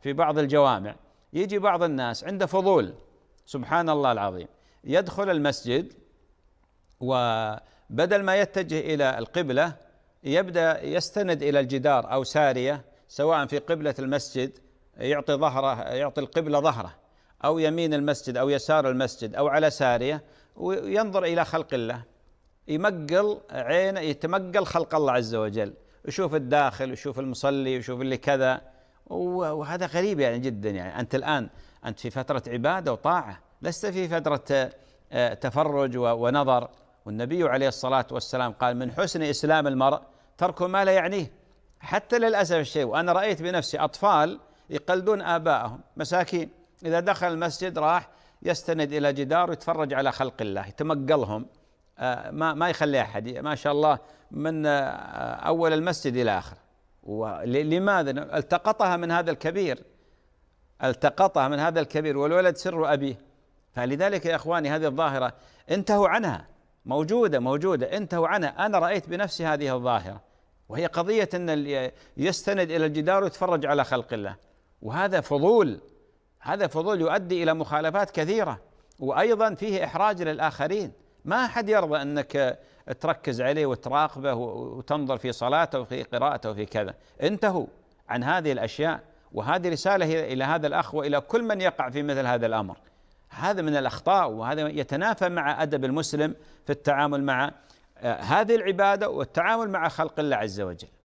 في بعض الجوامع يجي بعض الناس عنده فضول، سبحان الله العظيم، يدخل المسجد وبدل ما يتجه إلى القبلة يبدأ يستند إلى الجدار أو سارية، سواء في قبلة المسجد يعطي ظهره، يعطي القبلة ظهره، أو يمين المسجد أو يسار المسجد أو على سارية، وينظر إلى خلق الله، يمقل عينه، يتمقل خلق الله عز وجل، يشوف الداخل ويشوف المصلي ويشوف اللي كذا. وهذا غريب يعني جدا. يعني أنت الآن أنت في فترة عبادة وطاعة، لست في فترة تفرج ونظر. والنبي عليه الصلاة والسلام قال: من حسن إسلام المرء ترك ما لا يعنيه. حتى للأسف الشيء، وأنا رأيت بنفسي أطفال يقلدون آبائهم، مساكين، إذا دخل المسجد راح يستند إلى جدار ويتفرج على خلق الله، يتمقلهم، ما يخلي أحد، ما شاء الله، من أول المسجد إلى آخر. لماذا؟ التقطها من هذا الكبير، التقطها من هذا الكبير، والولد سر أبيه. فلذلك يا إخواني هذه الظاهرة انتهوا عنها، موجودة، انتهوا عنها. أنا رأيت بنفسي هذه الظاهرة، وهي قضية أن يستند إلى الجدار ويتفرج على خلق الله، وهذا فضول، هذا فضول يؤدي إلى مخالفات كثيرة، وأيضا فيه إحراج للآخرين. ما أحد يرضى أنك تركز عليه وتراقبه وتنظر في صلاته وفي قراءته وفي كذا. انتهوا عن هذه الأشياء. وهذه رسالة إلى هذا الأخ وإلى كل من يقع في مثل هذا الأمر. هذا من الأخطاء، وهذا يتنافى مع أدب المسلم في التعامل مع هذه العبادة والتعامل مع خلق الله عز وجل.